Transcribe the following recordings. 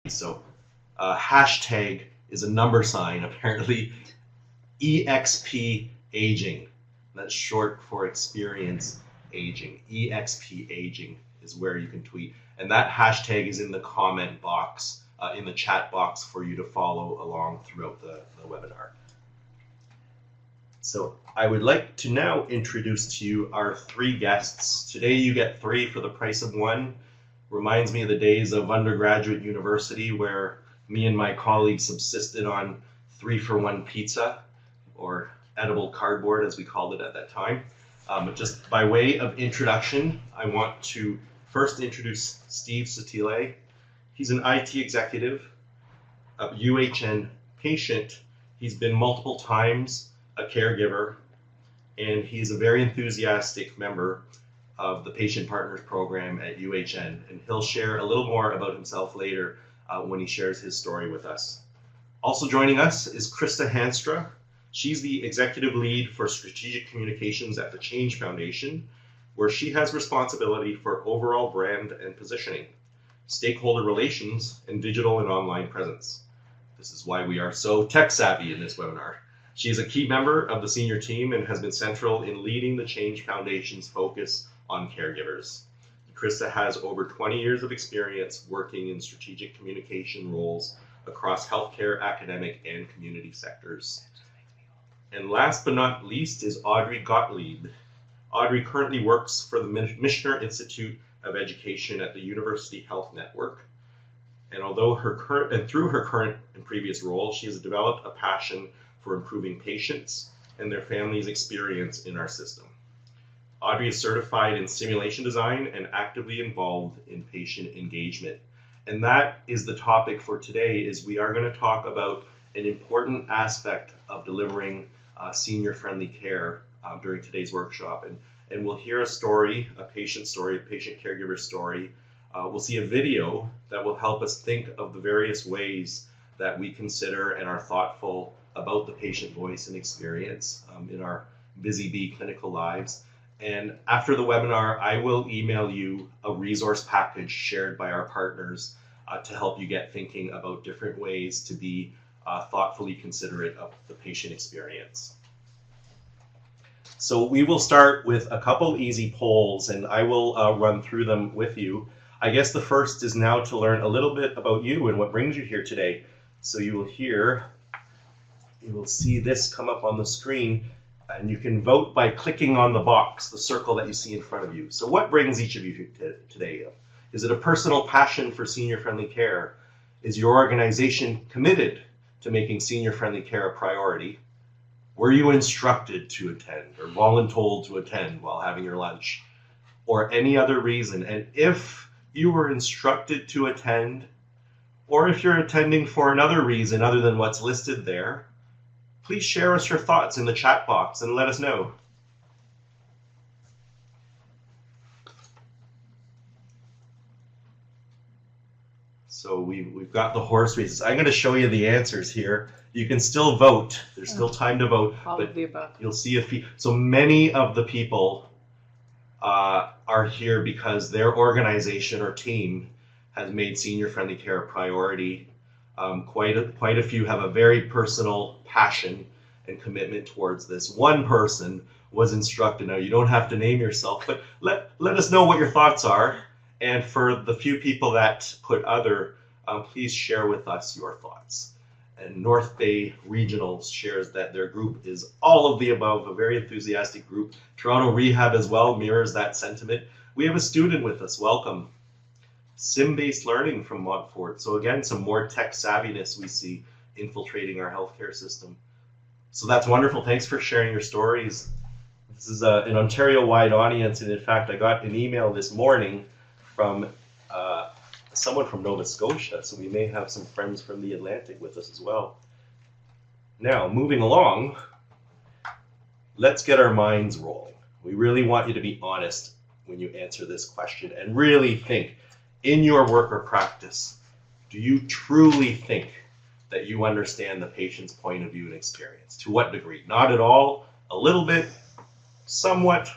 So hashtag is a number sign, apparently EXP aging. That's short for experience aging. EXP aging is where you can tweet. And that hashtag is in the comment box, in the chat box for you to follow along throughout the webinar. So I would like to now introduce to you our 3 guests. Today you get 3 for the price of 1. Reminds me of the days of undergraduate university where me and my colleagues subsisted on 3-for-1 pizza, or edible cardboard as we called it at that time. But just by way of introduction, I want to first introduce Steve Sotile. He's an IT executive, a UHN patient. He's been multiple times a caregiver, and he's a very enthusiastic member of the Patient Partners program at UHN, and he'll share a little more about himself later when he shares his story with us. Also joining us is Krista Hanstra. She's the executive lead for strategic communications at the Change Foundation, where she has responsibility for overall brand and positioning, stakeholder relations, and digital and online presence. This is why we are so tech savvy in this webinar. She is a key member of the senior team and has been central in leading the Change Foundation's focus on caregivers. Krista has over 20 years of experience working in strategic communication roles across healthcare, academic, and community sectors. And last but not least is Audrey Gottlieb. Audrey currently works for the Michener Institute of Education at the University Health Network. And through her current and previous roles, she has developed a passion for improving patients and their families' experience in our system. Audrey is certified in simulation design and actively involved in patient engagement. And that is the topic for today, is we are going to talk about an important aspect of delivering senior-friendly care during today's workshop. And we'll hear a story, a patient caregiver story. We'll see a video that will help us think of the various ways that we consider and are thoughtful about the patient voice and experience in our busy bee clinical lives. And after the webinar, I will email you a resource package shared by our partners to help you get thinking about different ways to be thoughtfully considerate of the patient experience. So we will start with a couple easy polls, and I will run through them with you. I guess the first is now to learn a little bit about you and what brings you here today. So you will see this come up on the screen, and you can vote by clicking on the box, the circle that you see in front of you. So what brings each of you here today? Is it a personal passion for senior-friendly care? Is your organization committed to making senior-friendly care a priority? Were you instructed to attend or voluntold to attend while having your lunch, or any other reason? And if you were instructed to attend, or if you're attending for another reason other than what's listed there, please share us your thoughts in the chat box and let us know. So we've got the horse races. I'm going to show you the answers here. You can still vote. There's still time to vote. All of the above. You'll see a few. So many of the people are here because their organization or team has made senior-friendly care a priority. Quite a few have a very personal passion and commitment towards this. One person was instructed. Now, you don't have to name yourself, but let us know what your thoughts are. And for the few people that put other, please share with us your thoughts. And North Bay Regional shares that their group is all of the above, a very enthusiastic group. Toronto Rehab as well mirrors that sentiment. We have a student with us. Welcome. Sim-based learning from Montfort. So again, some more tech savviness we see infiltrating our healthcare system. So that's wonderful. Thanks for sharing your stories. This is an Ontario-wide audience, and in fact, I got an email this morning from someone from Nova Scotia, so we may have some friends from the Atlantic with us as well. Now, moving along, let's get our minds rolling. We really want you to be honest when you answer this question and really think, in your work or practice, do you truly think that you understand the patient's point of view and experience? To what degree? Not at all, a little bit, somewhat,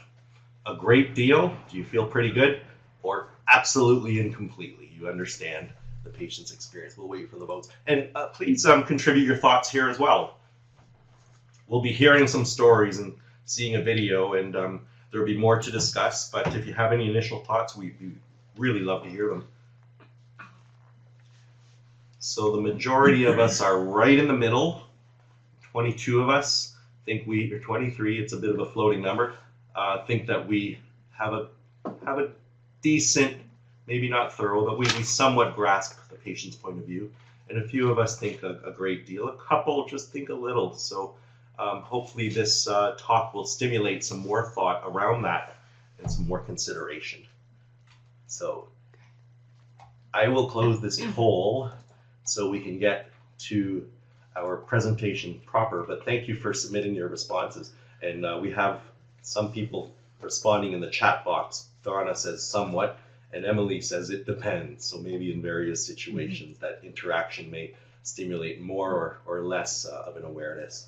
a great deal? Do you feel pretty good? Or absolutely and completely? You understand the patient's experience. We'll wait for the votes. And please contribute your thoughts here as well. We'll be hearing some stories and seeing a video, and there'll be more to discuss, but if you have any initial thoughts, we'd really love to hear them. So the majority of us are right in the middle. 22 of us think or 23, it's a bit of a floating number, think that we have a decent, maybe not thorough, but we somewhat grasp the patient's point of view. And a few of us think a great deal. A couple just think a little. So hopefully this talk will stimulate some more thought around that and some more consideration. So I will close this poll so we can get to our presentation proper, but thank you for submitting your responses. And we have some people responding in the chat box. Donna says somewhat, and Emily says it depends. So maybe in various situations that interaction may stimulate more or less of an awareness.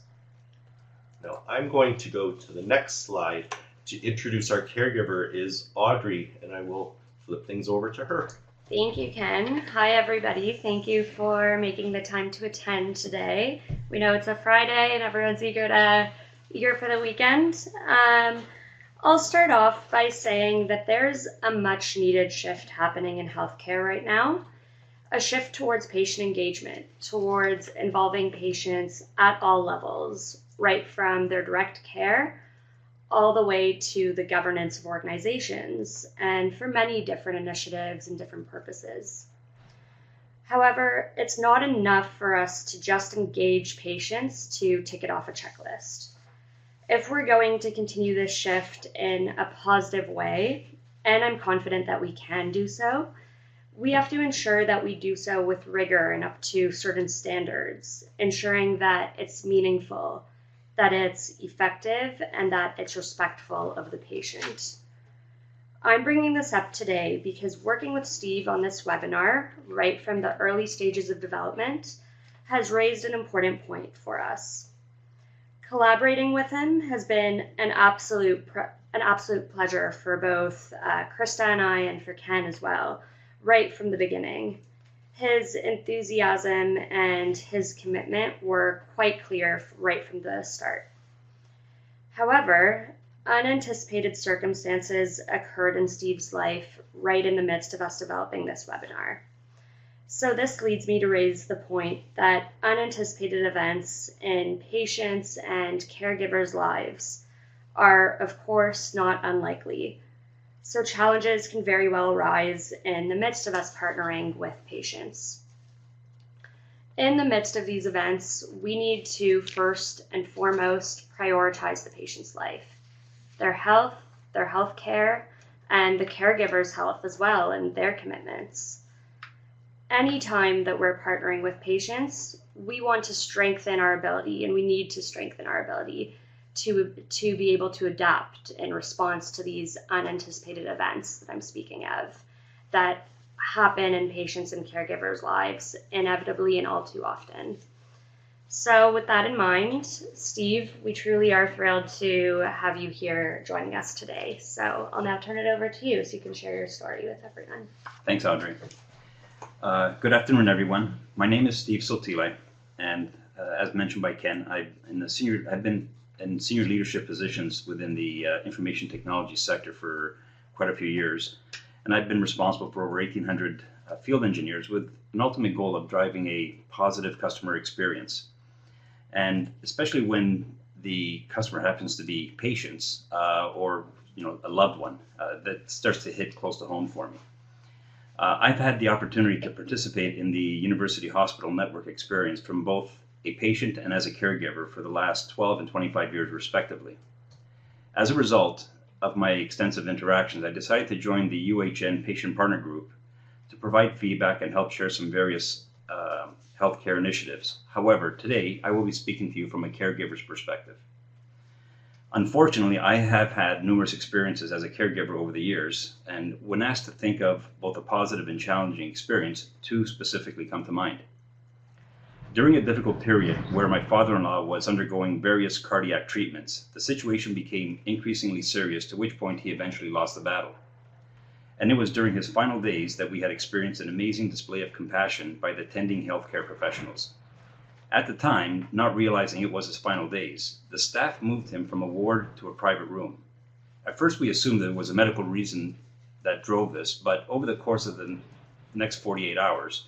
Now I'm going to go to the next slide to introduce our caregiver is Audrey, and I will flip things over to her. Thank you, Ken. Hi, everybody. Thank you for making the time to attend today. We know it's a Friday and everyone's eager for the weekend. I'll start off by saying that there's a much needed shift happening in healthcare right now, a shift towards patient engagement, towards involving patients at all levels, right from their direct care all the way to the governance of organizations, and for many different initiatives and different purposes. However, it's not enough for us to just engage patients to tick it off a checklist. If we're going to continue this shift in a positive way, and I'm confident that we can do so, we have to ensure that we do so with rigor and up to certain standards, ensuring that it's meaningful, that it's effective, and that it's respectful of the patient. I'm bringing this up today because working with Steve on this webinar, right from the early stages of development, has raised an important point for us. Collaborating with him has been an absolute pleasure for both Krista and I, and for Ken as well, right from the beginning. His enthusiasm and his commitment were quite clear right from the start. However, unanticipated circumstances occurred in Steve's life right in the midst of us developing this webinar. So this leads me to raise the point that unanticipated events in patients' and caregivers' lives are, of course, not unlikely. So challenges can very well arise in the midst of us partnering with patients. In the midst of these events, we need to first and foremost prioritize the patient's life, their health care, and the caregiver's health as well, and their commitments. Anytime that we're partnering with patients, we want to strengthen our ability, and we need to strengthen our ability to be able to adapt in response to these unanticipated events that I'm speaking of that happen in patients' and caregivers' lives inevitably and all too often. So with that in mind, Steve, we truly are thrilled to have you here joining us today. So I'll now turn it over to you so you can share your story with everyone. Thanks, Audrey. Good afternoon, everyone. My name is Steve Sotile, and as mentioned by Ken, I've been in senior leadership positions within the information technology sector for quite a few years. And I've been responsible for over 1,800 field engineers with an ultimate goal of driving a positive customer experience. And especially when the customer happens to be patients or a loved one, that starts to hit close to home for me. I've had the opportunity to participate in the University Hospital Network experience from both a patient and as a caregiver for the last 12 and 25 years respectively. As a result of my extensive interactions, I decided to join the UHN Patient Partner Group to provide feedback and help share some various healthcare initiatives. However, today I will be speaking to you from a caregiver's perspective. Unfortunately, I have had numerous experiences as a caregiver over the years, and when asked to think of both a positive and challenging experience, two specifically come to mind. During a difficult period where my father-in-law was undergoing various cardiac treatments, the situation became increasingly serious, to which point he eventually lost the battle. and it was during his final days that we had experienced an amazing display of compassion by the attending healthcare professionals. At the time, not realizing it was his final days, the staff moved him from a ward to a private room. At first we assumed that it was a medical reason that drove this, but over the course of the next 48 hours,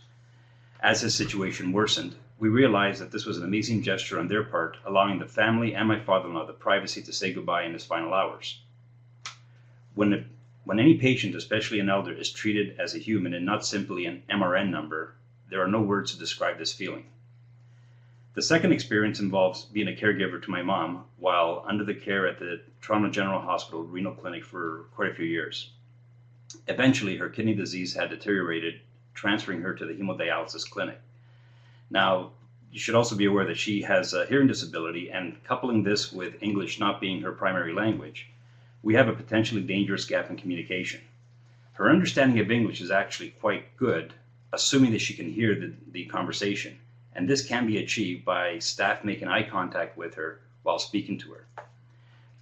as his situation worsened, we realized that this was an amazing gesture on their part, allowing the family and my father-in-law the privacy to say goodbye in his final hours. When any patient, especially an elder, is treated as a human and not simply an MRN number, there are no words to describe this feeling. The second experience involves being a caregiver to my mom while under the care at the Toronto General Hospital Renal Clinic for quite a few years. Eventually, her kidney disease had deteriorated, transferring her to the hemodialysis clinic. Now, you should also be aware that she has a hearing disability, and coupling this with English not being her primary language, we have a potentially dangerous gap in communication. Her understanding of English is actually quite good, assuming that she can hear the conversation, and this can be achieved by staff making eye contact with her while speaking to her.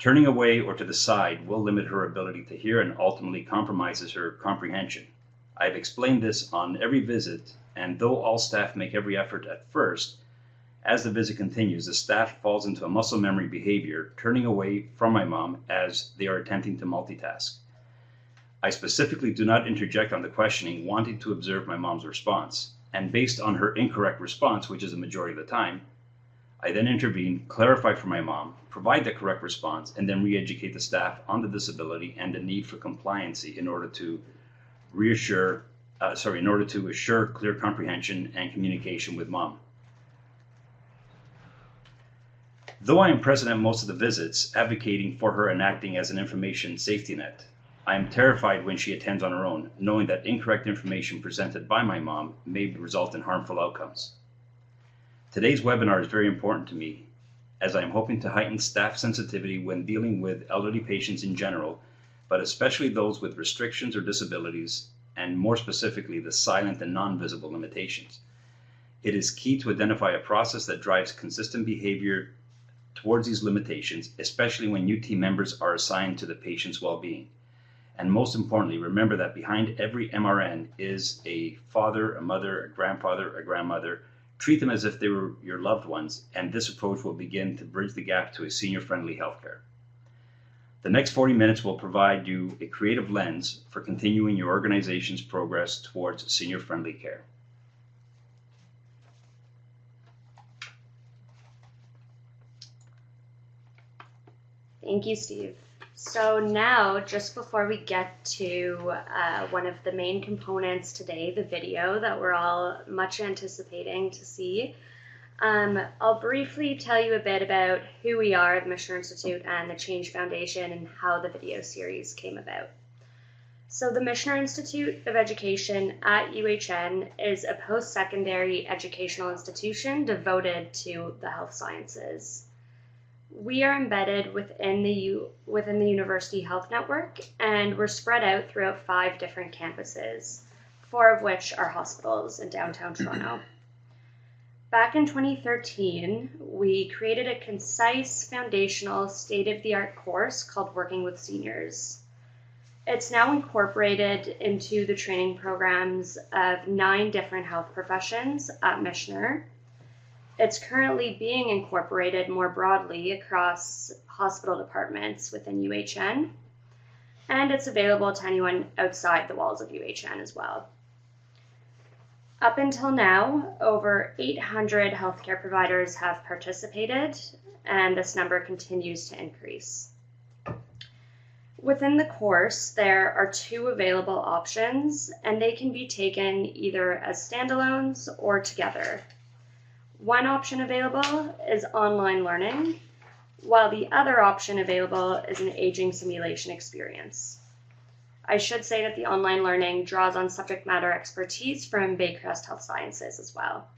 Turning away or to the side will limit her ability to hear and ultimately compromises her comprehension. I've explained this on every visit, and though all staff make every effort at first, as the visit continues, the staff falls into a muscle memory behavior, turning away from my mom as they are attempting to multitask. I specifically do not interject on the questioning, wanting to observe my mom's response, and based on her incorrect response, which is the majority of the time, I then intervene, clarify for my mom, provide the correct response, and then re-educate the staff on the disability and the need for compliancy in order to assure clear comprehension and communication with mom. Though I am present at most of the visits, advocating for her and acting as an information safety net, I am terrified when she attends on her own, knowing that incorrect information presented by my mom may result in harmful outcomes. Today's webinar is very important to me, as I am hoping to heighten staff sensitivity when dealing with elderly patients in general, but especially those with restrictions or disabilities, and more specifically, the silent and non-visible limitations. It is key to identify a process that drives consistent behavior towards these limitations, especially when new team members are assigned to the patient's well-being. And most importantly, remember that behind every MRN is a father, a mother, a grandfather, a grandmother. Treat them as if they were your loved ones, and this approach will begin to bridge the gap to a senior-friendly healthcare. The next 40 minutes will provide you a creative lens for continuing your organization's progress towards senior-friendly care. Thank you, Steve. So now, just before we get to one of the main components today, the video that we're all much anticipating to see, I'll briefly tell you a bit about who we are at the Michener Institute and the Change Foundation and how the video series came about. So the Michener Institute of Education at UHN is a post-secondary educational institution devoted to the health sciences. We are embedded within the University Health Network, and we're spread out throughout 5 different campuses, 4 of which are hospitals in downtown Toronto. Back in 2013, we created a concise, foundational, state-of-the-art course called Working with Seniors. It's now incorporated into the training programs of 9 different health professions at Michener. It's currently being incorporated more broadly across hospital departments within UHN, and it's available to anyone outside the walls of UHN as well. Up until now, over 800 healthcare providers have participated, and this number continues to increase. Within the course, there are 2 available options, and they can be taken either as standalones or together. One option available is online learning, while the other option available is an aging simulation experience. I should say that the online learning draws on subject matter expertise from Baycrest Health Sciences as well.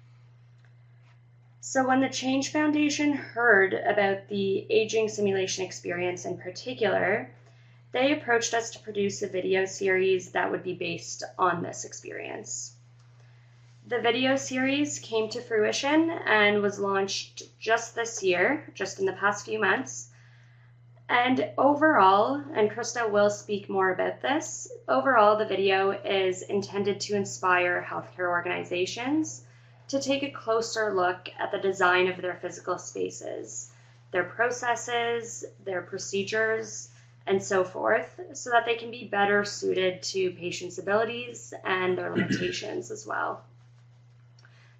So when the Change Foundation heard about the aging simulation experience in particular, they approached us to produce a video series that would be based on this experience. The video series came to fruition and was launched just this year, just in the past few months. And overall, and Krista will speak more about this, overall the video is intended to inspire healthcare organizations to take a closer look at the design of their physical spaces, their processes, their procedures, and so forth, so that they can be better suited to patients' abilities and their limitations as well.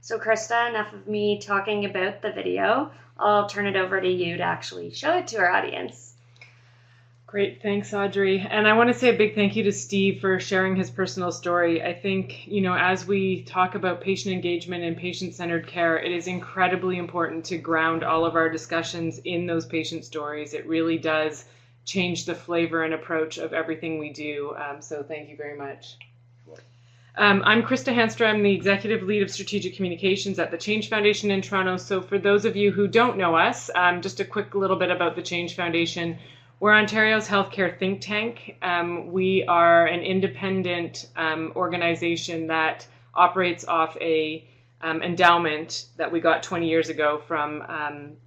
So Krista, enough of me talking about the video. I'll turn it over to you to actually show it to our audience. Great, thanks, Audrey. And I want to say a big thank you to Steve for sharing his personal story. I think, as we talk about patient engagement and patient-centered care, it is incredibly important to ground all of our discussions in those patient stories. It really does change the flavor and approach of everything we do. So thank you very much. I'm Krista Hanstra. I'm the Executive Lead of Strategic Communications at the Change Foundation in Toronto. So for those of you who don't know us, just a quick little bit about the Change Foundation. We're Ontario's healthcare think tank. We are an independent organization that operates off a endowment that we got 20 years ago from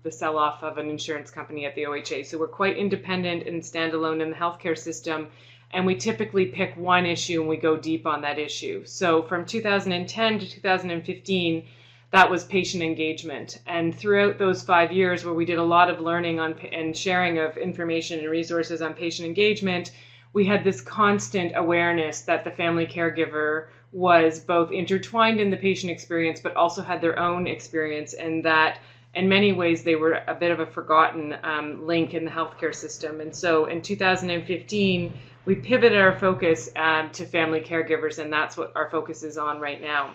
the sell-off of an insurance company at the OHA. So we're quite independent and standalone in the healthcare system, and we typically pick one issue and we go deep on that issue. So from 2010 to 2015, that was patient engagement. And throughout those 5 years where we did a lot of learning on and sharing of information and resources on patient engagement, we had this constant awareness that the family caregiver was both intertwined in the patient experience, but also had their own experience, and that in many ways they were a bit of a forgotten link in the healthcare system. And so in 2015, we pivoted our focus to family caregivers, and that's what our focus is on right now.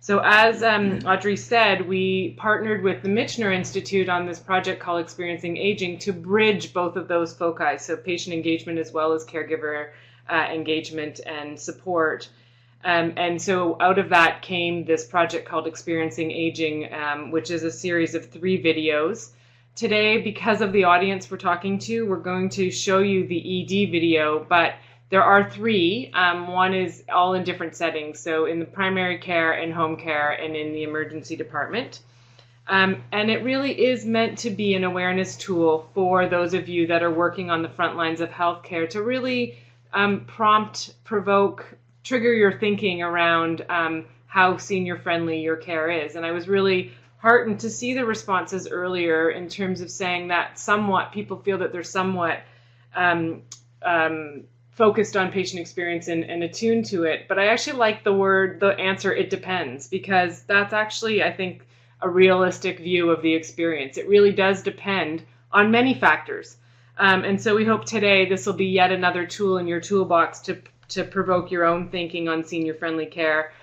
So as Audrey said, we partnered with the Michener Institute on this project called Experiencing Aging to bridge both of those foci, so patient engagement as well as caregiver engagement and support. And so out of that came this project called Experiencing Aging, which is a series of 3 videos. Today, because of the audience we're talking to, we're going to show you the ED video, but there are 3. One is all in different settings, so in the primary care, in home care, and in the emergency department. And it really is meant to be an awareness tool for those of you that are working on the front lines of healthcare to really prompt, provoke, trigger your thinking around how senior-friendly your care is. And I was really heartened to see the responses earlier in terms of saying that people feel that they're somewhat focused on patient experience and attuned to it. But I actually like the answer, it depends, because that's actually, I think, a realistic view of the experience. It really does depend on many factors. And so we hope today this will be yet another tool in your toolbox to provoke your own thinking on senior-friendly care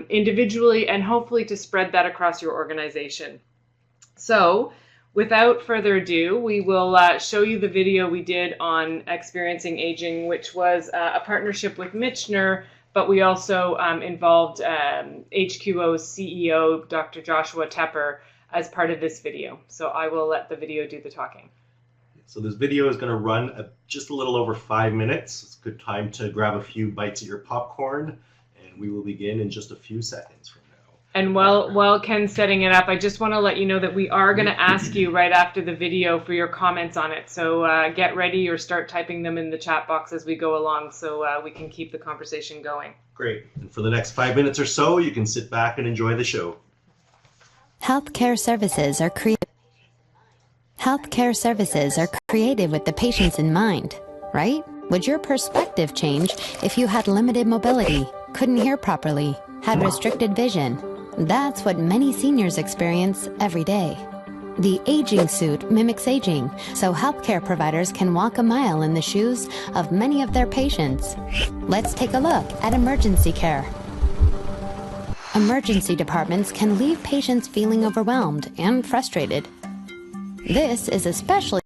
individually, and hopefully to spread that across your organization. So without further ado, we will show you the video we did on Experiencing Aging, which was a partnership with Michener, but we also involved HQO's CEO, Dr. Joshua Tepper, as part of this video. So I will let the video do the talking. So this video is going to run just a little over 5 minutes. It's a good time to grab a few bites of your popcorn, and we will begin in just a few seconds from now. And while Ken's setting it up, I just want to let you know that we are going to ask you right after the video for your comments on it. So get ready or start typing them in the chat box as we go along, so we can keep the conversation going. Great. And for the next 5 minutes or so, you can sit back and enjoy the show. Healthcare services are created with the patients in mind, right? Would your perspective change if you had limited mobility, couldn't hear properly, had restricted vision? That's what many seniors experience every day. The aging suit mimics aging, so healthcare providers can walk a mile in the shoes of many of their patients. Let's take a look at emergency care. Emergency departments can leave patients feeling overwhelmed and frustrated. This is especially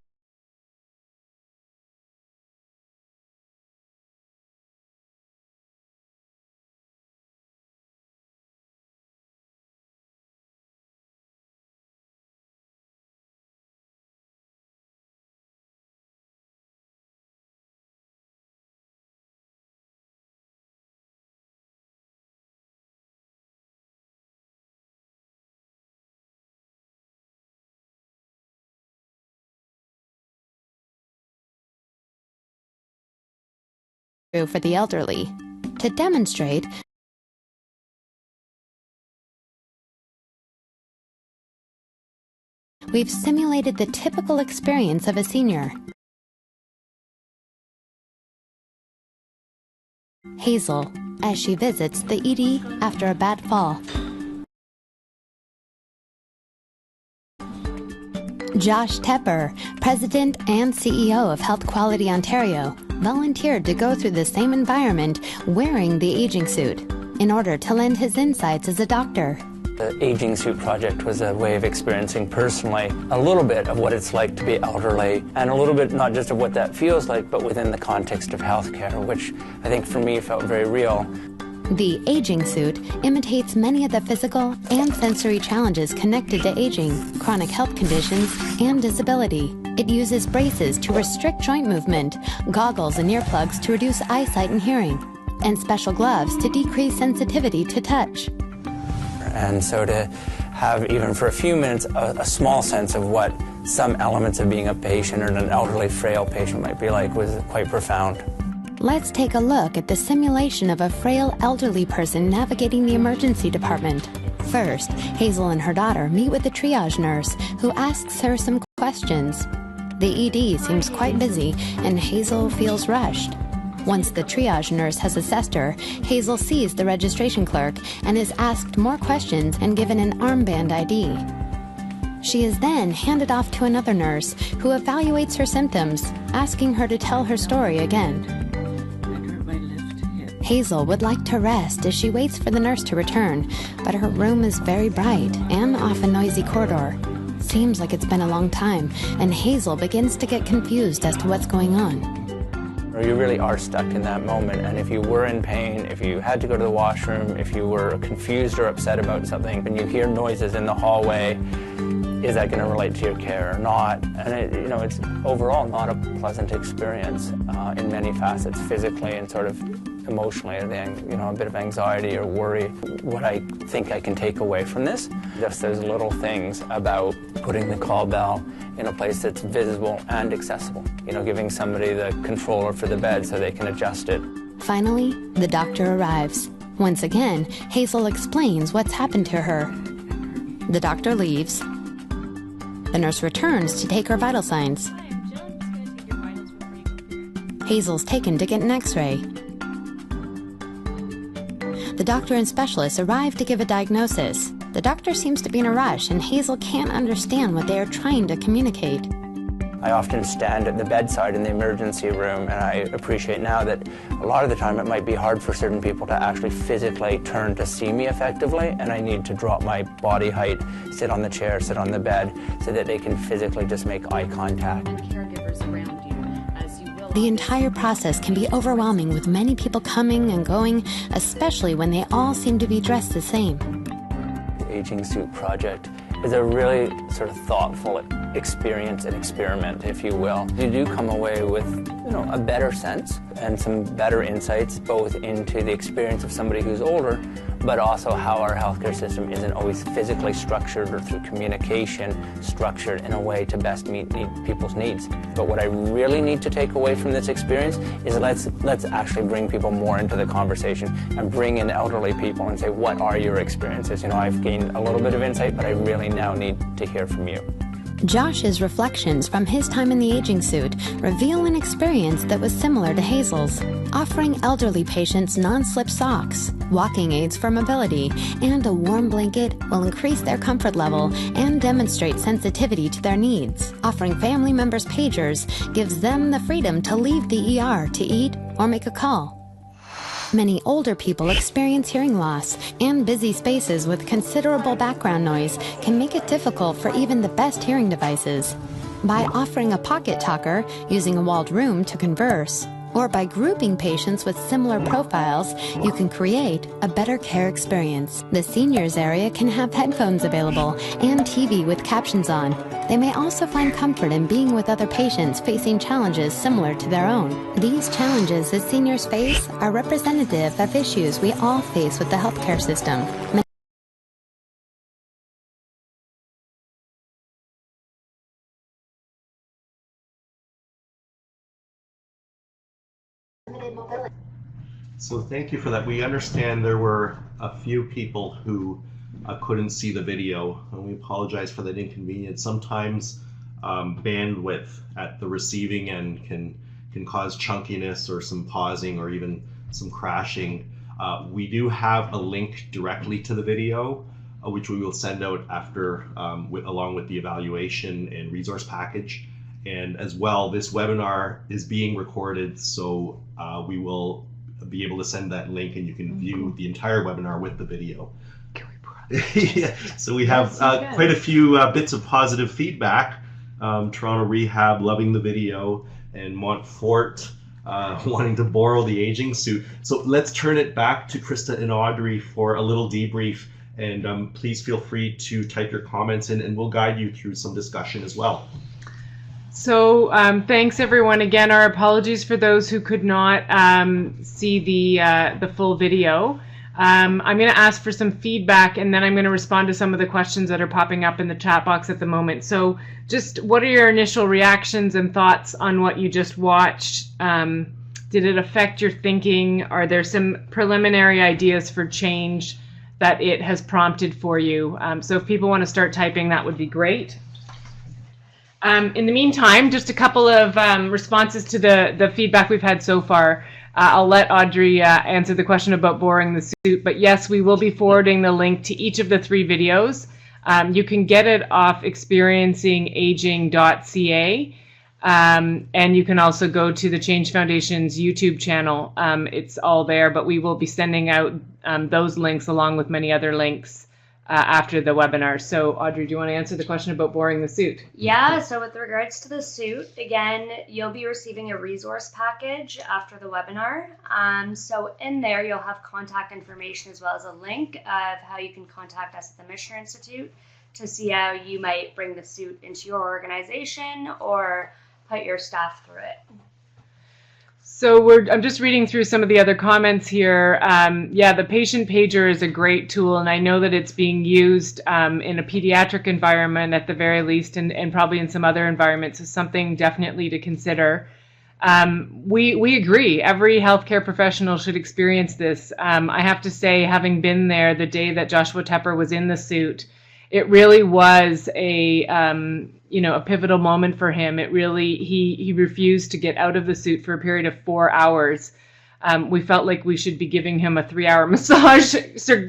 for the elderly. To demonstrate, we've simulated the typical experience of a senior. Hazel, as she visits the ED after a bad fall. Josh Tepper, President and CEO of Health Quality Ontario, volunteered to go through the same environment wearing the aging suit in order to lend his insights as a doctor. The Aging Suit Project was a way of experiencing personally a little bit of what it's like to be elderly, and a little bit not just of what that feels like, but within the context of healthcare, which I think for me felt very real. The aging suit imitates many of the physical and sensory challenges connected to aging, chronic health conditions, and disability. It uses braces to restrict joint movement, goggles and earplugs to reduce eyesight and hearing, and special gloves to decrease sensitivity to touch. And so to have, even for a few minutes, a small sense of what some elements of being a patient or an elderly, frail patient might be like was quite profound. Let's take a look at the simulation of a frail elderly person navigating the emergency department. First, Hazel and her daughter meet with the triage nurse, who asks her some questions. The ED seems quite busy, and Hazel feels rushed. Once the triage nurse has assessed her, Hazel sees the registration clerk and is asked more questions and given an armband ID. She is then handed off to another nurse who evaluates her symptoms, asking her to tell her story again. Hazel would like to rest as she waits for the nurse to return, but her room is very bright and off a noisy corridor. Seems like it's been a long time, and Hazel begins to get confused as to what's going on. You really are stuck in that moment, and if you were in pain, if you had to go to the washroom, if you were confused or upset about something, and you hear noises in the hallway, is that going to relate to your care or not? And it's overall not a pleasant experience in many facets, physically and sort of emotionally. A bit of anxiety or worry. What I think I can take away from this, just those little things about putting the call bell in a place that's visible and accessible. Giving somebody the controller for the bed so they can adjust it. Finally, the doctor arrives. Once again, Hazel explains what's happened to her. The doctor leaves. The nurse returns to take her vital signs. Hazel's taken to get an x-ray. The doctor and specialist arrive to give a diagnosis. The doctor seems to be in a rush, and Hazel can't understand what they are trying to communicate. I often stand at the bedside in the emergency room, and I appreciate now that a lot of the time it might be hard for certain people to actually physically turn to see me effectively, and I need to drop my body height, sit on the chair, sit on the bed, so that they can physically just make eye contact. Caregivers around you, as you will. The entire process can be overwhelming, with many people coming and going, especially when they all seem to be dressed the same. The Aging Suit Project is a really sort of thoughtful experience and experiment, if you will. You do come away with, a better sense and some better insights, both into the experience of somebody who's older, but also how our healthcare system isn't always physically structured or through communication structured in a way to best meet people's needs. But what I really need to take away from this experience is let's actually bring people more into the conversation and bring in elderly people and say, what are your experiences? I've gained a little bit of insight, but I really now need to hear from you. Josh's reflections from his time in the aging suit reveal an experience that was similar to Hazel's, offering elderly patients non-slip socks, walking aids for mobility, and a warm blanket will increase their comfort level and demonstrate sensitivity to their needs. Offering family members pagers gives them the freedom to leave the ER to eat or make a call. Many older people experience hearing loss, and busy spaces with considerable background noise can make it difficult for even the best hearing devices. By offering a pocket talker, using a walled room to converse, or by grouping patients with similar profiles, you can create a better care experience. The seniors area can have headphones available and TV with captions on. They may also find comfort in being with other patients facing challenges similar to their own. These challenges that seniors face are representative of issues we all face with the healthcare system. Limited mobility. So thank you for that. We understand there were a few people who couldn't see the video, and we apologize for that inconvenience. Sometimes bandwidth at the receiving end can cause chunkiness or some pausing or even some crashing. We do have a link directly to the video, which we will send out after, along with the evaluation and resource package. And as well, this webinar is being recorded, so we will be able to send that link, and you can view the entire webinar with the video. Yeah. So we have quite a few bits of positive feedback. Toronto Rehab loving the video, and Montfort wanting to borrow the aging suit. So let's turn it back to Krista and Audrey for a little debrief, and please feel free to type your comments in, and we'll guide you through some discussion as well. So thanks everyone. Again, our apologies for those who could not see the full video. I'm going to ask for some feedback, and then I'm going to respond to some of the questions that are popping up in the chat box at the moment. So just what are your initial reactions and thoughts on what you just watched? Did it affect your thinking? Are there some preliminary ideas for change that it has prompted for you? So if people want to start typing, that would be great. In the meantime, just a couple of responses to the feedback we've had so far. I'll let Audrey answer the question about boring the suit, but yes, we will be forwarding the link to each of the 3 videos. You can get it off experiencingaging.ca, and you can also go to the Change Foundation's YouTube channel. It's all there, but we will be sending out those links along with many other links after the webinar. So Audrey, do you want to answer the question about boring the suit? Yeah, so with regards to the suit, again, you'll be receiving a resource package after the webinar. So in there, you'll have contact information as well as a link of how you can contact us at the Michener Institute to see how you might bring the suit into your organization or put your staff through it. So I'm just reading through some of the other comments here. Yeah, the patient pager is a great tool, and I know that it's being used in a pediatric environment at the very least, and probably in some other environments. So something definitely to consider. We agree. Every healthcare professional should experience this. I have to say, having been there the day that Joshua Tepper was in the suit, it really was a pivotal moment for him. It really, he refused to get out of the suit for a period of 4 hours. We felt like we should be giving him a 3-hour massage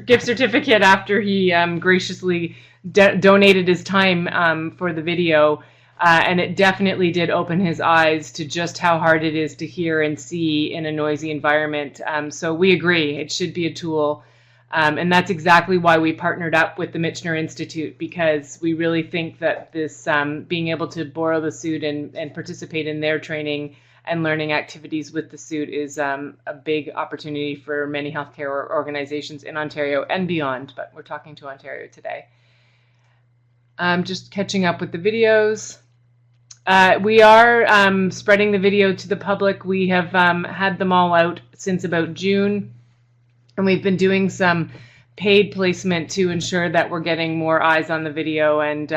gift certificate after he graciously donated his time for the video. And it definitely did open his eyes to just how hard it is to hear and see in a noisy environment. So we agree, it should be a tool. And that's exactly why we partnered up with the Michener Institute, because we really think that this being able to borrow the suit and participate in their training and learning activities with the suit is a big opportunity for many healthcare organizations in Ontario and beyond, but we're talking to Ontario today. Just catching up with the videos. We are spreading the video to the public. We have had them all out since about June. And we've been doing some paid placement to ensure that we're getting more eyes on the video, and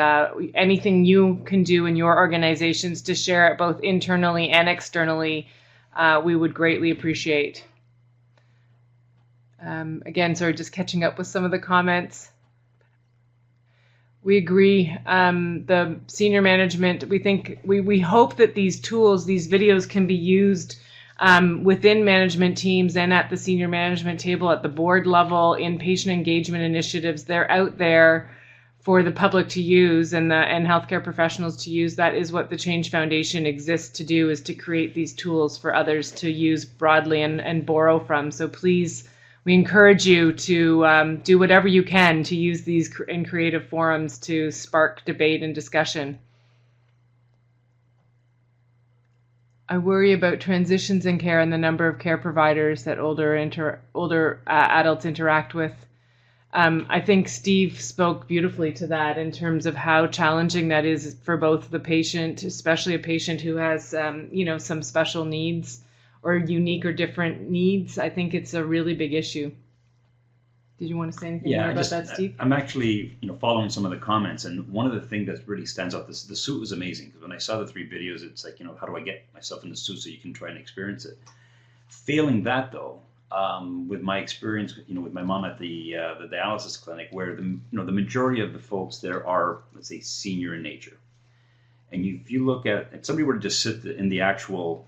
anything you can do in your organizations to share it both internally and externally, we would greatly appreciate. Again, sorry, just catching up with some of the comments. We agree. The senior management, we hope that these tools, these videos can be used within management teams and at the senior management table at the board level in patient engagement initiatives. They're out there for the public to use and healthcare professionals to use. That is what the Change Foundation exists to do, is to create these tools for others to use broadly and borrow from. So please, we encourage you to do whatever you can to use these in creative forums to spark debate and discussion. I worry about transitions in care and the number of care providers that older adults interact with. I think Steve spoke beautifully to that in terms of how challenging that is for both the patient, especially a patient who has some special needs or unique or different needs. I think it's a really big issue. Did you want to say anything more about that, Steve? I'm actually, following some of the comments, and one of the things that really stands out, the suit was amazing, because when I saw the 3 videos, it's like, how do I get myself in the suit so you can try and experience it? Failing that, though, with my experience, with my mom at the dialysis clinic, where the majority of the folks there are, let's say, senior in nature. And if you look at, if somebody were to just sit in the actual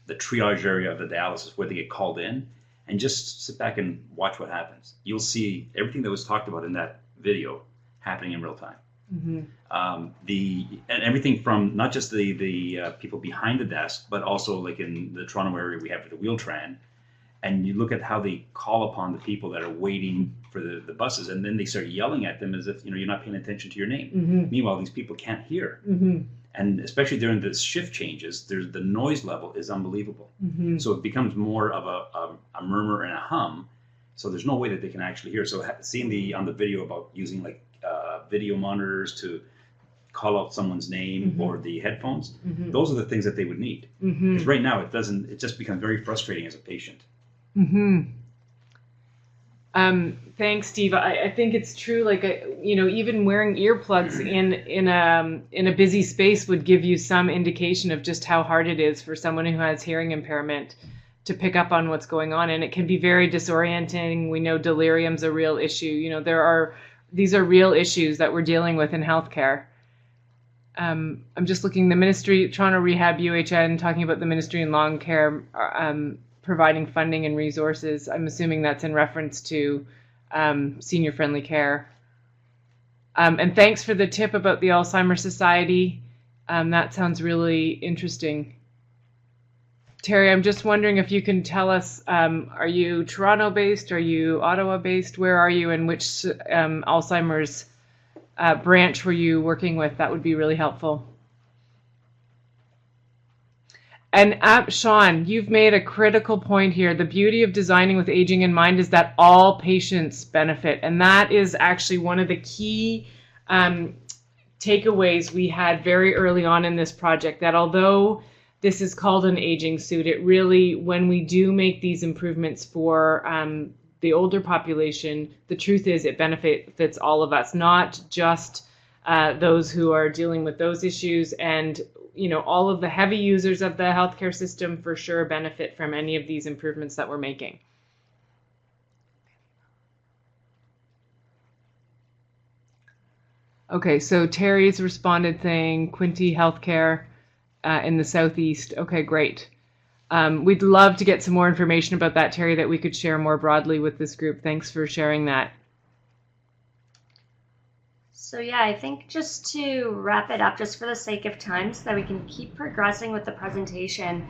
the triage area of the dialysis where they get called in, and just sit back and watch what happens, you'll see everything that was talked about in that video happening in real time. Mm-hmm. And everything from not just the people behind the desk, but also like in the Toronto area we have the Wheel-Tran, and you look at how they call upon the people that are waiting for the buses, and then they start yelling at them as if you're not paying attention to your name. Mm-hmm. Meanwhile, these people can't hear, Mm-hmm. and especially during the shift changes, the noise level is unbelievable. Mm-hmm. So it becomes more of a murmur and a hum. So there's no way that they can actually hear. So seeing on the video about using like video monitors to call out someone's name, Mm-hmm. or the headphones, Mm-hmm. those are the things that they would need. Mm-hmm. Because right now it just becomes very frustrating as a patient. Mm-hmm. Thanks, Steve. I think it's true. Like, even wearing earplugs in a busy space would give you some indication of just how hard it is for someone who has hearing impairment to pick up on what's going on. And it can be very disorienting. We know delirium's a real issue. These are real issues that we're dealing with in healthcare. I'm just looking, the Ministry, Toronto Rehab, UHN, talking about the Ministry in Long Care, providing funding and resources. I'm assuming that's in reference to senior-friendly care. And thanks for the tip about the Alzheimer's Society. That sounds really interesting. Terry, I'm just wondering if you can tell us, are you Toronto-based? Are you Ottawa-based? Where are you, and which Alzheimer's branch were you working with? That would be really helpful. And Sean, you've made a critical point here. The beauty of designing with aging in mind is that all patients benefit. And that is actually one of the key takeaways we had very early on in this project, that although this is called an aging suit, it really, when we do make these improvements for the older population, the truth is it benefits all of us, not just those who are dealing with those issues. And all of the heavy users of the healthcare system for sure benefit from any of these improvements that we're making. Okay, so Terry's responded saying Quinte Healthcare in the Southeast. Okay, great. We'd love to get some more information about that, Terry, that we could share more broadly with this group. Thanks for sharing that. So yeah, I think just to wrap it up, just for the sake of time, so that we can keep progressing with the presentation,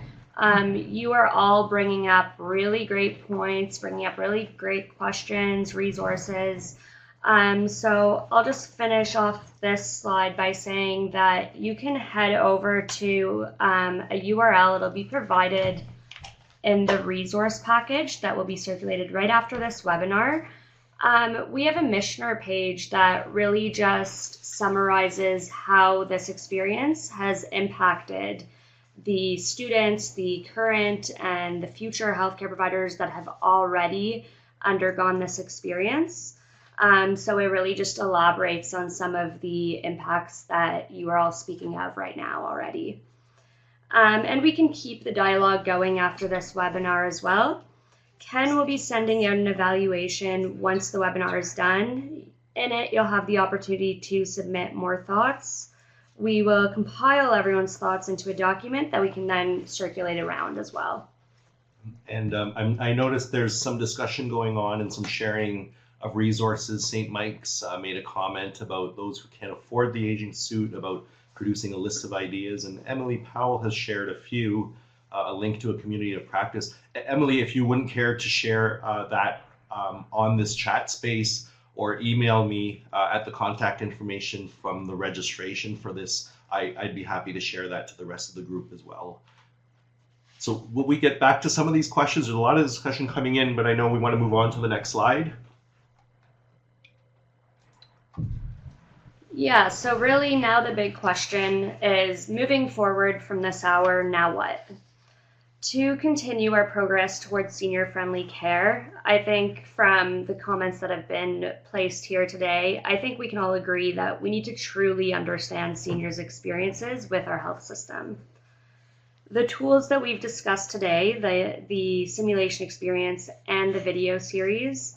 you are all bringing up really great points, bringing up really great questions, resources. So I'll just finish off this slide by saying that you can head over to a URL. It'll be provided in the resource package that will be circulated right after this webinar. We have a Michener page that really just summarizes how this experience has impacted the students, the current and the future healthcare providers that have already undergone this experience. So it really just elaborates on some of the impacts that you are all speaking of right now already. And we can keep the dialogue going after this webinar as well. Ken will be sending out an evaluation once the webinar is done. In it, you'll have the opportunity to submit more thoughts. We will compile everyone's thoughts into a document that we can then circulate around as well. And I noticed there's some discussion going on and some sharing of resources. St. Mike's made a comment about those who can't afford the aging suit, about producing a list of ideas, and Emily Powell has shared a few, a link to a community of practice. Emily, if you wouldn't care to share that on this chat space, or email me at the contact information from the registration for this, I'd be happy to share that to the rest of the group as well. So will we get back to some of these questions? There's a lot of discussion coming in, but I know we want to move on to the next slide. Yeah, so really now the big question is, moving forward from this hour, now what? To continue our progress towards senior-friendly care, I think from the comments that have been placed here today, I think we can all agree that we need to truly understand seniors' experiences with our health system. The tools that we've discussed today, the simulation experience and the video series,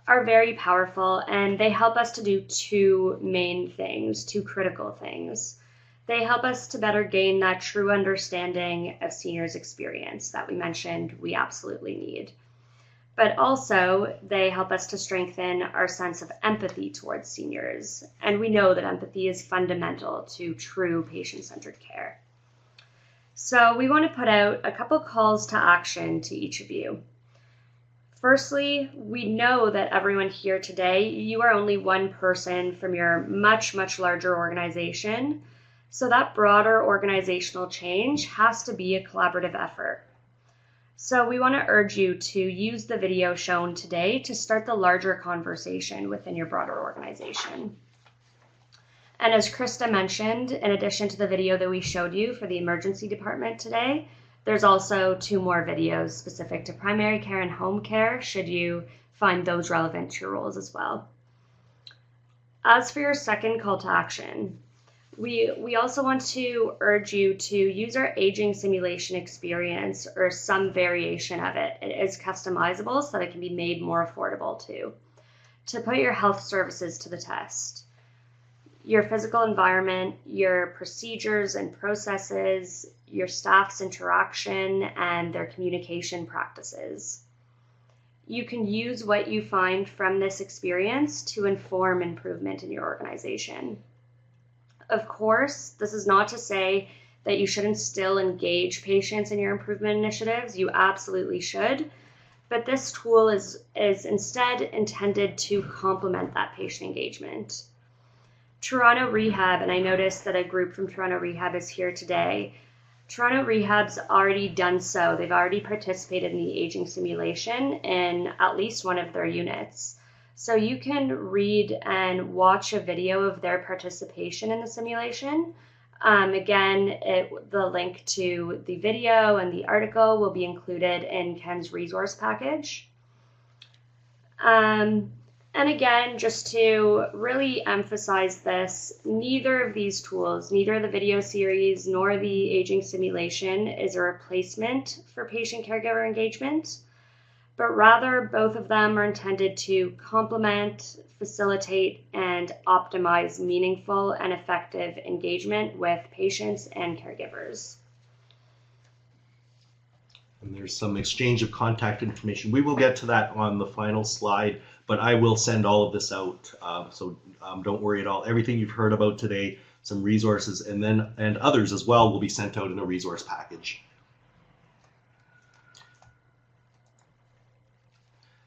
are very powerful, and they help us to do two main things, two critical things. They help us to better gain that true understanding of seniors' experience that we mentioned we absolutely need. But also, they help us to strengthen our sense of empathy towards seniors, and we know that empathy is fundamental to true patient-centered care. So we want to put out a couple calls to action to each of you. Firstly, we know that everyone here today, you are only one person from your much, much larger organization. So that broader organizational change has to be a collaborative effort. So we want to urge you to use the video shown today to start the larger conversation within your broader organization. And as Krista mentioned, in addition to the video that we showed you for the emergency department today, there's also 2 more videos specific to primary care and home care, should you find those relevant to your roles as well. As for your second call to action, we also want to urge you to use our aging simulation experience or some variation of it. It is customizable so that it can be made more affordable too, to put your health services to the test. Your physical environment, your procedures and processes, your staff's interaction, and their communication practices. You can use what you find from this experience to inform improvement in your organization. Of course, this is not to say that you shouldn't still engage patients in your improvement initiatives. You absolutely should. But this tool is instead intended to complement that patient engagement. Toronto Rehab, and I noticed that a group from Toronto Rehab is here today. Toronto Rehab's already done so. They've already participated in the aging simulation in at least one of their units. So you can read and watch a video of their participation in the simulation. Again, the link to the video and the article will be included in Ken's resource package. And again, just to really emphasize this, neither of these tools, neither the video series nor the aging simulation is a replacement for patient caregiver engagement, but rather both of them are intended to complement, facilitate, and optimize meaningful and effective engagement with patients and caregivers. And there's some exchange of contact information. We will get to that on the final slide, but I will send all of this out. So don't worry at all. Everything you've heard about today, some resources, and others as well will be sent out in a resource package.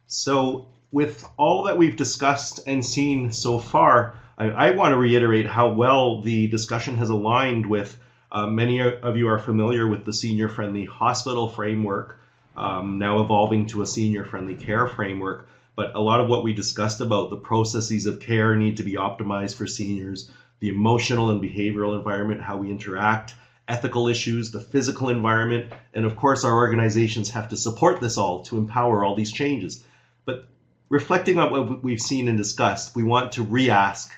So with all that we've discussed and seen so far, I want to reiterate how well the discussion has aligned with many of you are familiar with the senior-friendly hospital framework, now evolving to a senior-friendly care framework. But a lot of what we discussed about the processes of care need to be optimized for seniors, the emotional and behavioral environment, how we interact, ethical issues, the physical environment, and of course our organizations have to support this all to empower all these changes. But reflecting on what we've seen and discussed, we want to re-ask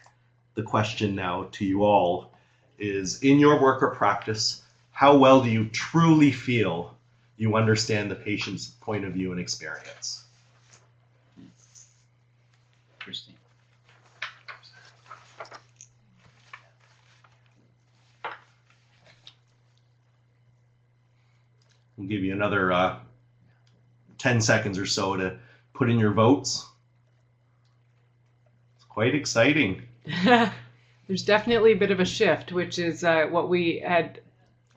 the question now to you all is, in your work or practice, how well do you truly feel you understand the patient's point of view and experience? Interesting. We'll give you another 10 seconds or so to put in your votes. It's quite exciting. There's definitely a bit of a shift, which is what we had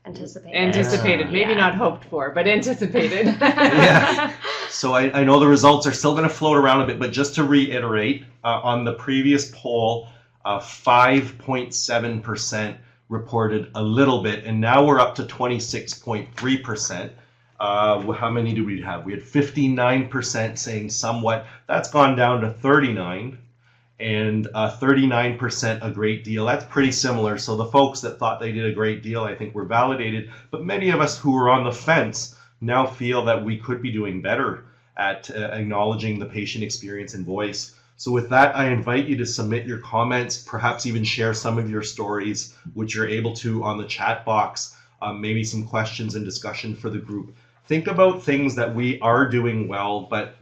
Anticipated. maybe not hoped for, but anticipated. Yeah. So I know the results are still going to float around a bit, but just to reiterate, on the previous poll, 5.7% reported a little bit, and now we're up to 26.3%. How many do we have? We had 59% saying somewhat. That's gone down to 39%. And 39% a great deal. That's pretty similar. So the folks that thought they did a great deal, I think, were validated. But many of us who were on the fence now feel that we could be doing better at acknowledging the patient experience and voice. So with that, I invite you to submit your comments, perhaps even share some of your stories, which you're able to on the chat box. maybe some questions and discussion for the group. Think about things that we are doing well, but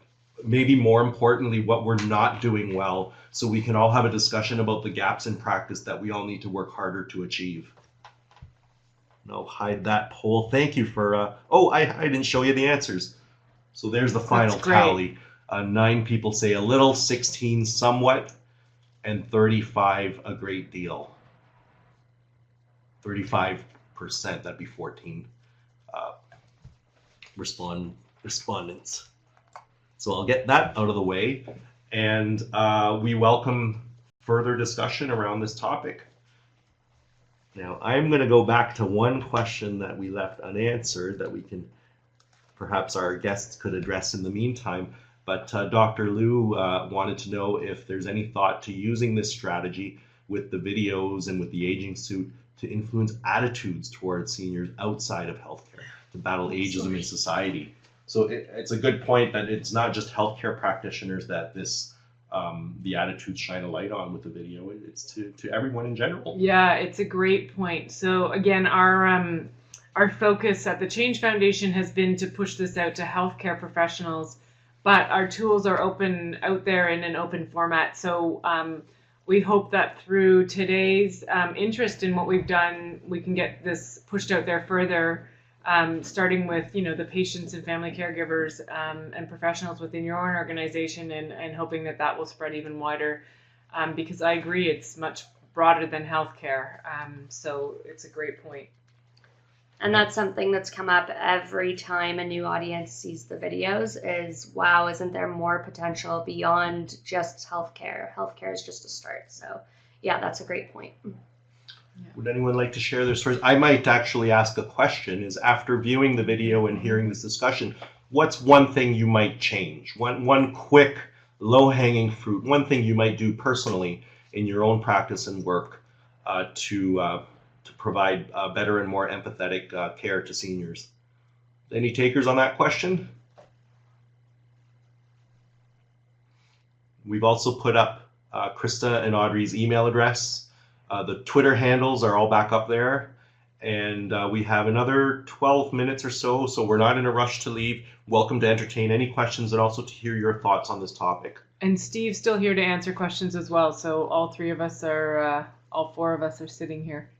maybe more importantly, what we're not doing well, so we can all have a discussion about the gaps in practice that we all need to work harder to achieve. No, hide that poll. Thank you for, oh, I didn't show you the answers. So there's the final tally. 9 people say a little, 16 somewhat, and 35 a great deal. 35%, that'd be 14 respondents. So I'll get that out of the way, and we welcome further discussion around this topic. Now, I'm going to go back to one question that we left unanswered that we can, perhaps our guests could address in the meantime. But Dr. Liu wanted to know if there's any thought to using this strategy with the videos and with the aging suit to influence attitudes towards seniors outside of healthcare, to battle ageism in society. So it's a good point that it's not just healthcare practitioners that this the attitudes shine a light on with the video. It's to everyone in general. Yeah, it's a great point. So again, our focus at the Change Foundation has been to push this out to healthcare professionals, but our tools are open out there in an open format. So we hope that through today's interest in what we've done, we can get this pushed out there further, starting with the patients and family caregivers and professionals within your own organization, and hoping that will spread even wider, because I agree it's much broader than healthcare. So it's a great point. And that's something that's come up every time a new audience sees the videos is, wow, isn't there more potential beyond just healthcare? Healthcare is just a start. So yeah, that's a great point. Would anyone like to share their stories? I might actually ask a question, is after viewing the video and hearing this discussion, what's one thing you might change? One quick, low-hanging fruit, one thing you might do personally in your own practice and work to provide better and more empathetic care to seniors. Any takers on that question? We've also put up Krista and Audrey's email address. The Twitter handles are all back up there. And we have another 12 minutes or so, so we're not in a rush to leave. Welcome to entertain any questions and also to hear your thoughts on this topic. And Steve's still here to answer questions as well. So all four of us are sitting here.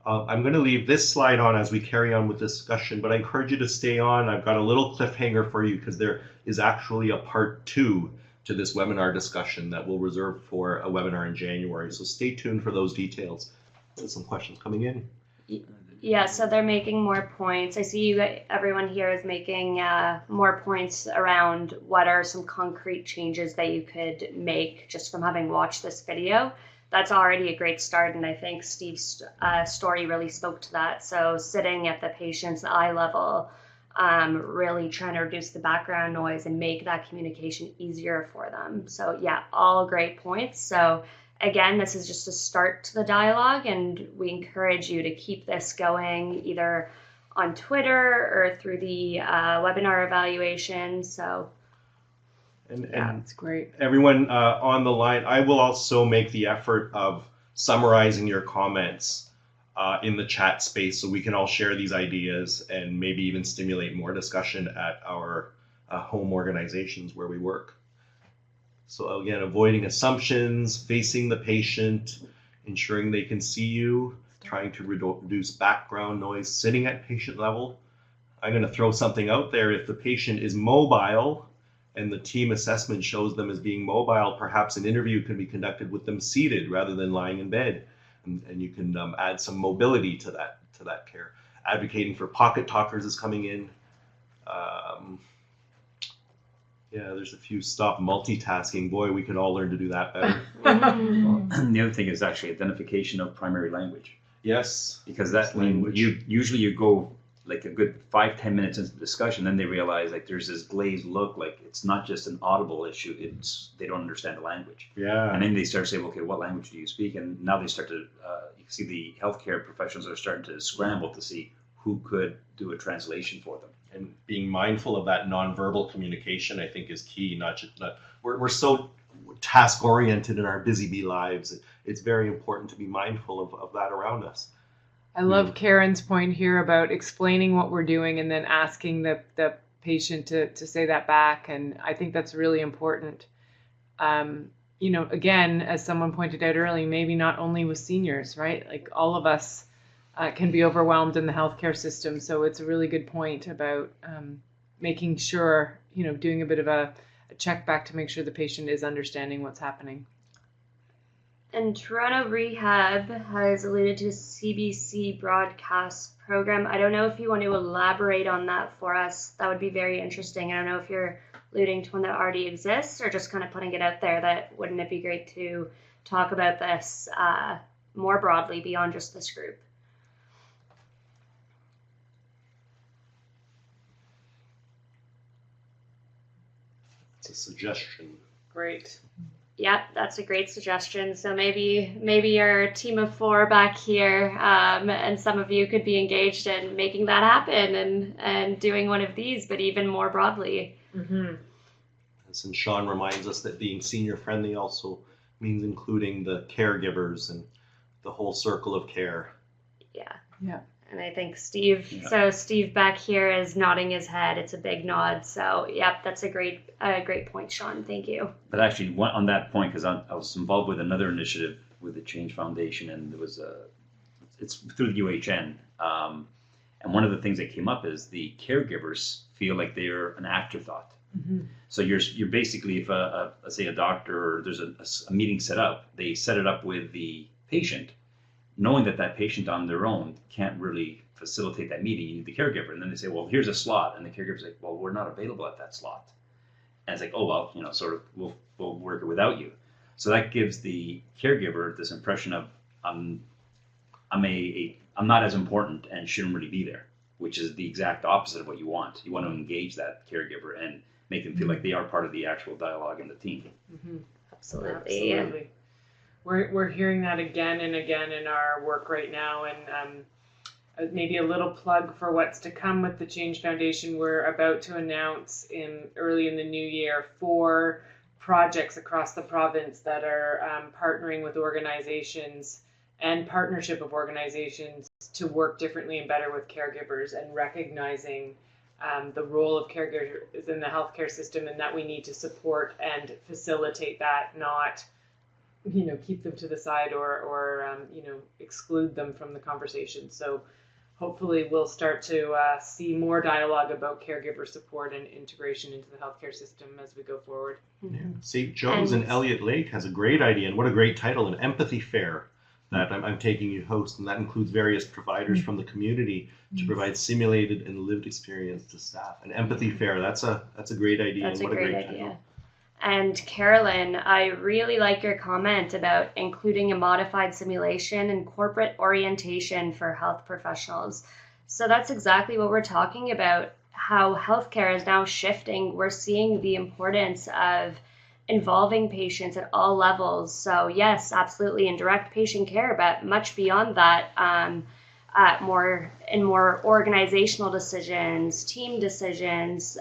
I'm going to leave this slide on as we carry on with discussion, but I encourage you to stay on. I've got a little cliffhanger for you because there is actually a part 2 to this webinar discussion that we'll reserve for a webinar in January. So stay tuned for those details. There's some questions coming in. Yeah, so they're making more points. I see everyone here is making more points around what are some concrete changes that you could make just from having watched this video. That's already a great start, and I think Steve's story really spoke to that. So sitting at the patient's eye level, really trying to reduce the background noise and make that communication easier for them. So yeah, all great points. So again, this is just a start to the dialogue, and we encourage you to keep this going either on Twitter or through the webinar evaluation. So And it's great. Everyone on the line, I will also make the effort of summarizing your comments in the chat space so we can all share these ideas and maybe even stimulate more discussion at our home organizations where we work. So again, avoiding assumptions, facing the patient, ensuring they can see you, trying to reduce background noise, sitting at patient level. I'm going to throw something out there. If the patient is mobile and the team assessment shows them as being mobile, perhaps an interview can be conducted with them seated rather than lying in bed. And you can add some mobility to that care. Advocating for pocket talkers is coming in. Yeah, there's a few. Stop multitasking. Boy, we could all learn to do that better. The other thing is actually identification of primary language. Yes. Because that when you go like a good 5-10 minutes into the discussion, then they realize like there's this glazed look, like it's not just an audible issue, it's they don't understand the language. Yeah. And then they start saying, okay, what language do you speak? And now they start to you see the healthcare professionals are starting to scramble to see who could do a translation for them. And being mindful of that nonverbal communication, I think, is key. We're so task oriented in our busy bee lives. It's very important to be mindful of that around us. I love Karen's point here about explaining what we're doing and then asking the patient to say that back. And I think that's really important. Again, as someone pointed out earlier, maybe not only with seniors, right? Like all of us can be overwhelmed in the healthcare system. So it's a really good point about making sure, doing a bit of a check back to make sure the patient is understanding what's happening. And Toronto Rehab has alluded to a CBC broadcast program. I don't know if you want to elaborate on that for us. That would be very interesting. I don't know if you're alluding to one that already exists or just kind of putting it out there that wouldn't it be great to talk about this more broadly beyond just this group? It's a suggestion. Great. Yeah, that's a great suggestion. So maybe your team of 4 back here, and some of you could be engaged in making that happen and doing one of these, but even more broadly. Mm-hmm. And Sean reminds us that being senior friendly also means including the caregivers and the whole circle of care. Yeah. Yeah. And I think Steve back here is nodding his head. It's a big nod. So, yep, that's a great point, Sean. Thank you. But actually, on that point, because I was involved with another initiative with the Change Foundation, and it's through the UHN. And one of the things that came up is the caregivers feel like they're an afterthought. Mm-hmm. So you're basically, if let's say a doctor or there's a meeting set up, they set it up with the patient, knowing that patient on their own can't really facilitate that meeting. You need the caregiver. And then they say, well, here's a slot. And the caregiver's like, well, we're not available at that slot. And it's like, oh, well, sort of, we'll work it without you. So that gives the caregiver this impression of, I'm not as important and shouldn't really be there, which is the exact opposite of what you want. You want to engage that caregiver and make them feel like they are part of the actual dialogue in the team. Mm-hmm. Absolutely. We're hearing that again and again in our work right now, and maybe a little plug for what's to come with the Change Foundation. We're about to announce early in the new year 4 projects across the province that are partnering with organizations and partnership of organizations to work differently and better with caregivers and recognizing the role of caregivers in the healthcare system, and that we need to support and facilitate that, not keep them to the side or exclude them from the conversation. So hopefully we'll start to see more dialogue about caregiver support and integration into the healthcare system as we go forward. Yeah. St. Joe's and Elliott Lake has a great idea, and what a great title, an empathy fair that I'm taking you host, and that includes various providers from the community to provide simulated and lived experience to staff. An empathy fair, that's a great idea. That's and what a great title. idea. And Carolyn, I really like your comment about including a modified simulation and corporate orientation for health professionals. So that's exactly what we're talking about, how healthcare is now shifting. We're seeing the importance of involving patients at all levels. So yes, absolutely, in direct patient care, but much beyond that, more organizational decisions, team decisions,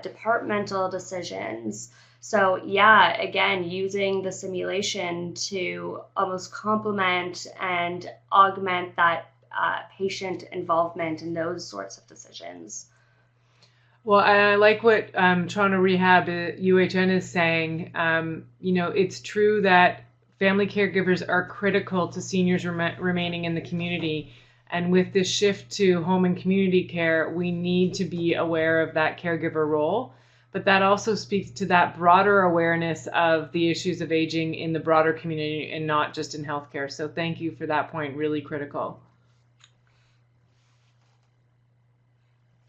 departmental decisions. So yeah, again, using the simulation to almost complement and augment that patient involvement in those sorts of decisions. Well, I like what Toronto Rehab UHN is saying. It's true that family caregivers are critical to seniors remaining in the community. And with this shift to home and community care, we need to be aware of that caregiver role. But that also speaks to that broader awareness of the issues of aging in the broader community and not just in healthcare. So thank you for that point, really critical.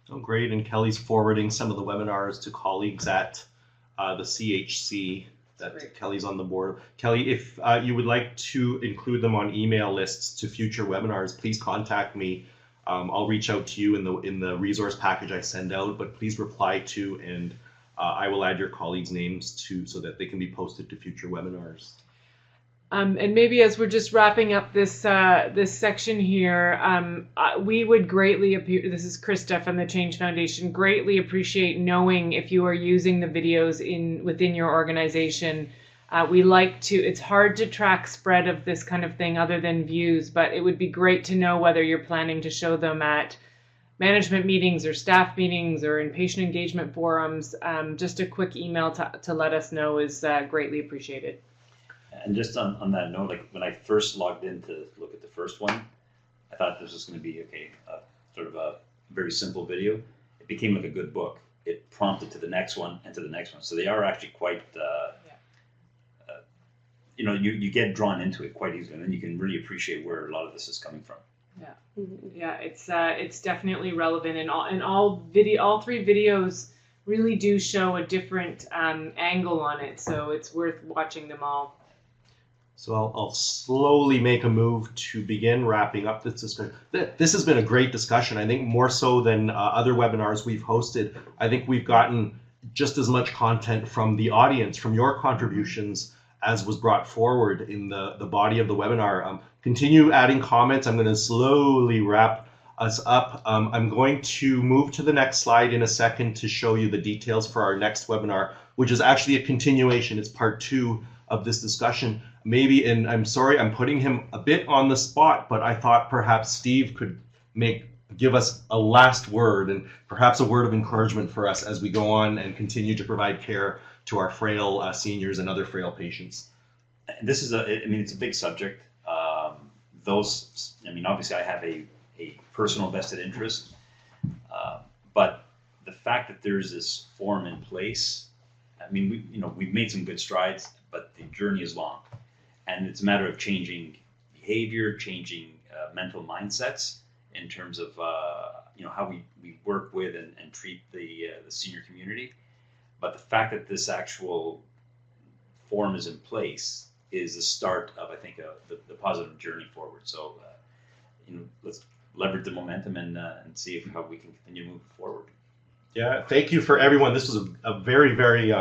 Oh, great. And Kelly's forwarding some of the webinars to colleagues at the CHC that Kelly's on the board. Kelly, if you would like to include them on email lists to future webinars, please contact me. I'll reach out to you in the resource package I send out, but please reply to, and I will add your colleagues' names so that they can be posted to future webinars. And maybe as we're just wrapping up this section here, we would greatly this is Krista from the Change Foundation, greatly appreciate knowing if you are using the videos within your organization, It's hard to track spread of this kind of thing other than views, but it would be great to know whether you're planning to show them at management meetings or staff meetings or in patient engagement forums. Just a quick email to let us know is greatly appreciated. And just on that note, like when I first logged in to look at the first one, I thought this was going to be sort of a very simple video. It became like a good book. It prompted to the next one and to the next one. So they are actually quite, you get drawn into it quite easily, and then you can really appreciate where a lot of this is coming from. Yeah, it's definitely relevant, and all three videos really do show a different angle on it. So it's worth watching them all. So I'll slowly make a move to begin wrapping up this discussion. This has been a great discussion. I think more so than other webinars we've hosted. I think we've gotten just as much content from the audience, from your contributions, as was brought forward in the body of the webinar. Continue adding comments. I'm going to slowly wrap us up. I'm going to move to the next slide in a second to show you the details for our next webinar, which is actually a continuation. It's part 2 of this discussion. Maybe, and I'm sorry, I'm putting him a bit on the spot, but I thought perhaps Steve could give us a last word and perhaps a word of encouragement for us as we go on and continue to provide care to our frail seniors and other frail patients. This is it's a big subject. Obviously I have a personal vested interest, but the fact that there's this forum in place, we've made some good strides, but the journey is long. And it's a matter of changing behavior, changing mental mindsets in terms of how we work with and treat the senior community. But the fact that this actual forum is in place is the start of, I think, the positive journey forward. So, let's leverage the momentum and see how we can continue moving forward. Yeah, thank you for everyone. This was a very, very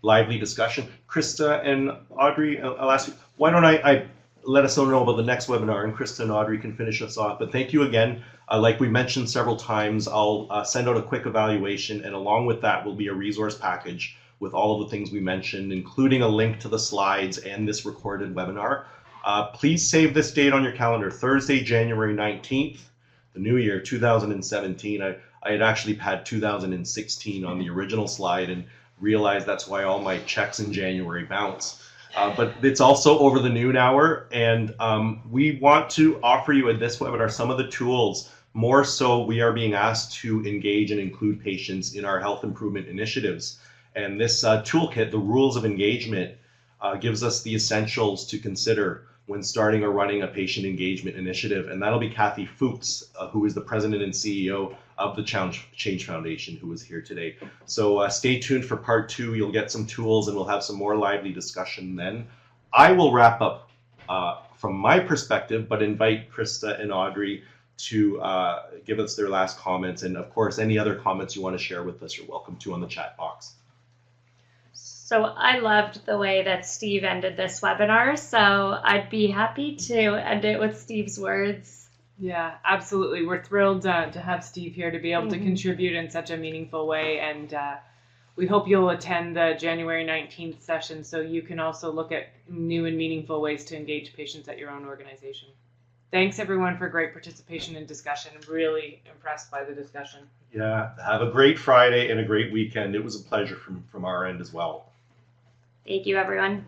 lively discussion. Krista and Audrey, I'll ask you, why don't I let us know about the next webinar, and Krista and Audrey can finish us off. But thank you again. Like we mentioned several times, I'll send out a quick evaluation, and along with that will be a resource package with all of the things we mentioned, including a link to the slides and this recorded webinar. Please save this date on your calendar, Thursday, January 19th, the new year, 2017. I had actually had 2016 on the original slide and realized that's why all my checks in January bounce. But it's also over the noon hour, and we want to offer you at this webinar some of the tools. More so, we are being asked to engage and include patients in our health improvement initiatives. And this toolkit, the rules of engagement, gives us the essentials to consider when starting or running a patient engagement initiative. And that'll be Kathy Fuchs, who is the president and CEO of the Change Foundation, who is here today. So stay tuned for part 2. You'll get some tools and we'll have some more lively discussion then. I will wrap up from my perspective, but invite Krista and Audrey to give us their last comments. And of course, any other comments you want to share with us, you're welcome to on the chat box. So I loved the way that Steve ended this webinar, so I'd be happy to end it with Steve's words. Yeah, absolutely. We're thrilled to have Steve here to be able to contribute in such a meaningful way, and we hope you'll attend the January 19th session so you can also look at new and meaningful ways to engage patients at your own organization. Thanks everyone for great participation and discussion. I'm really impressed by the discussion. Yeah, have a great Friday and a great weekend. It was a pleasure from our end as well. Thank you, everyone.